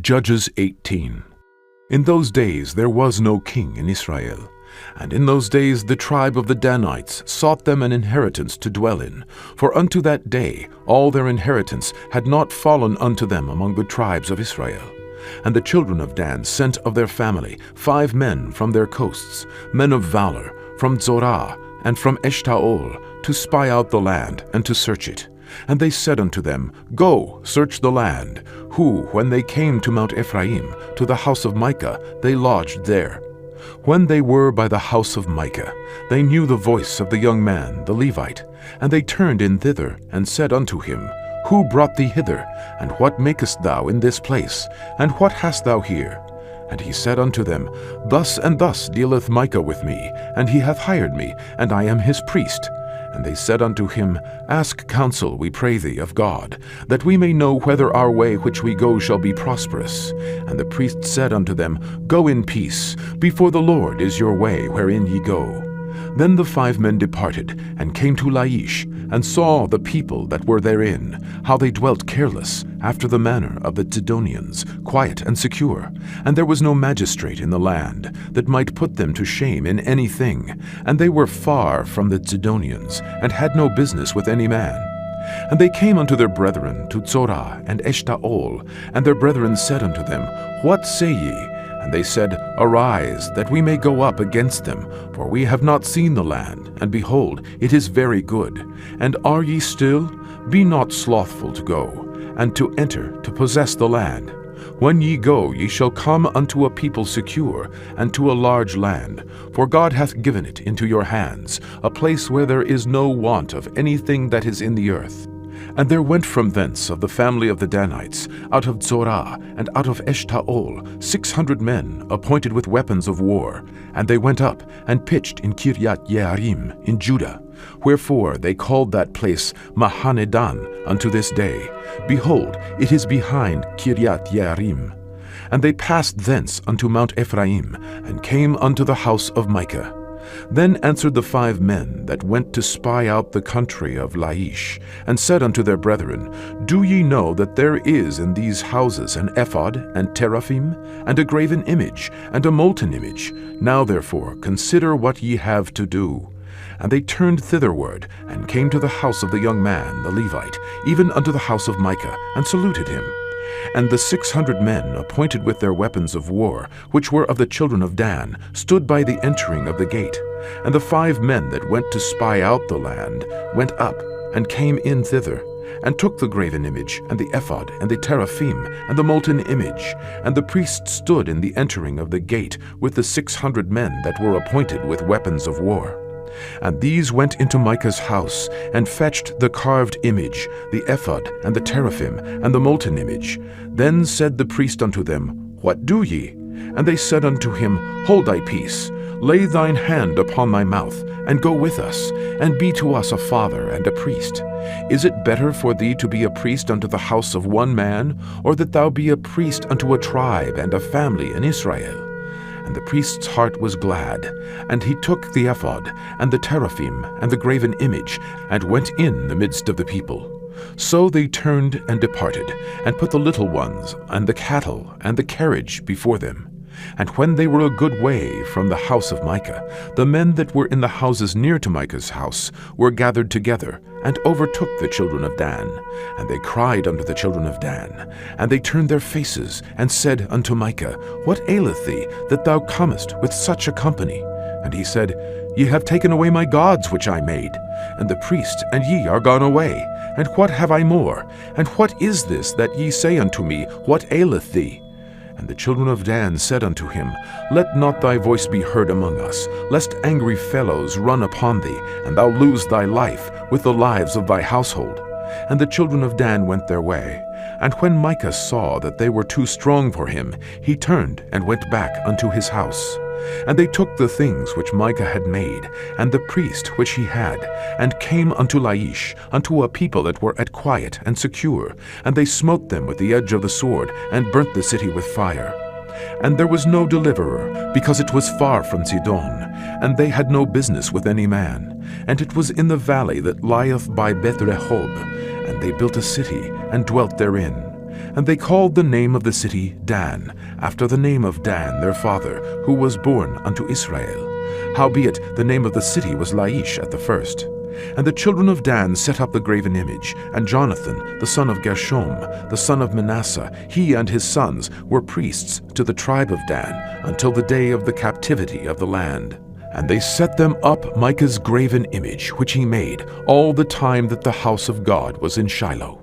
Judges 18. In those days there was no king in Israel. And in those days the tribe of the Danites sought them an inheritance to dwell in, for unto that day all their inheritance had not fallen unto them among the tribes of Israel. And the children of Dan sent of their family 5 men from their coasts, men of valor, from Zorah and from Eshtaol, to spy out the land and to search it. And they said unto them, Go, search the land. Who, when they came to Mount Ephraim, to the house of Micah, they lodged there. When they were by the house of Micah, they knew the voice of the young man, the Levite. And they turned in thither, and said unto him, Who brought thee hither? And what makest thou in this place? And what hast thou here? And he said unto them, Thus and thus dealeth Micah with me, and he hath hired me, and I am his priest. And they said unto him, Ask counsel, we pray thee, of God, that we may know whether our way which we go shall be prosperous. And the priest said unto them, Go in peace, before the Lord is your way wherein ye go. Then the 5 men departed, and came to Laish, and saw the people that were therein, how they dwelt careless, after the manner of the Zidonians, quiet and secure. And there was no magistrate in the land, that might put them to shame in anything. And they were far from the Zidonians, and had no business with any man. And they came unto their brethren to Zorah and Eshtaol, and their brethren said unto them, What say ye? And they said, Arise, that we may go up against them, for we have not seen the land, and behold, it is very good. And are ye still? Be not slothful to go, and to enter, to possess the land. When ye go, ye shall come unto a people secure, and to a large land, for God hath given it into your hands, a place where there is no want of anything that is in the earth. And there went from thence of the family of the Danites, out of Zorah and out of Eshtaol, 600 men, appointed with weapons of war. And they went up and pitched in Kiriath Jearim in Judah. Wherefore they called that place Mahanedan unto this day. Behold, it is behind Kiriath Jearim. And they passed thence unto Mount Ephraim, and came unto the house of Micah. Then answered the 5 men that went to spy out the country of Laish, and said unto their brethren, Do ye know that there is in these houses an ephod, and teraphim, and a graven image, and a molten image? Now therefore consider what ye have to do. And they turned thitherward, and came to the house of the young man, the Levite, even unto the house of Micah, and saluted him. And the 600 men, appointed with their weapons of war, which were of the children of Dan, stood by the entering of the gate. And the 5 men that went to spy out the land went up, and came in thither, and took the graven image, and the ephod, and the teraphim, and the molten image. And the priest stood in the entering of the gate with the 600 men that were appointed with weapons of war. And these went into Micah's house, and fetched the carved image, the ephod, and the teraphim, and the molten image. Then said the priest unto them, What do ye? And they said unto him, Hold thy peace, lay thine hand upon thy mouth, and go with us, and be to us a father and a priest. Is it better for thee to be a priest unto the house of one man, or that thou be a priest unto a tribe and a family in Israel? And the priest's heart was glad, and he took the ephod, and the teraphim, and the graven image, and went in the midst of the people. So they turned and departed, and put the little ones, and the cattle, and the carriage before them. And when they were a good way from the house of Micah, the men that were in the houses near to Micah's house were gathered together, and overtook the children of Dan. And they cried unto the children of Dan. And they turned their faces, and said unto Micah, What aileth thee, that thou comest with such a company? And he said, Ye have taken away my gods which I made, and the priest and ye are gone away. And what have I more? And what is this that ye say unto me, What aileth thee? And the children of Dan said unto him, Let not thy voice be heard among us, lest angry fellows run upon thee, and thou lose thy life with the lives of thy household. And the children of Dan went their way. And when Micah saw that they were too strong for him, he turned and went back unto his house. And they took the things which Micah had made, and the priest which he had, and came unto Laish, unto a people that were at quiet and secure. And they smote them with the edge of the sword, and burnt the city with fire. And there was no deliverer, because it was far from Sidon, and they had no business with any man. And it was in the valley that lieth by Beth Rehob. And they built a city, and dwelt therein. And they called the name of the city Dan, after the name of Dan their father, who was born unto Israel. Howbeit the name of the city was Laish at the first. And the children of Dan set up the graven image, and Jonathan, the son of Gershom, the son of Manasseh, he and his sons were priests to the tribe of Dan, until the day of the captivity of the land. And they set them up Micah's graven image, which he made, all the time that the house of God was in Shiloh.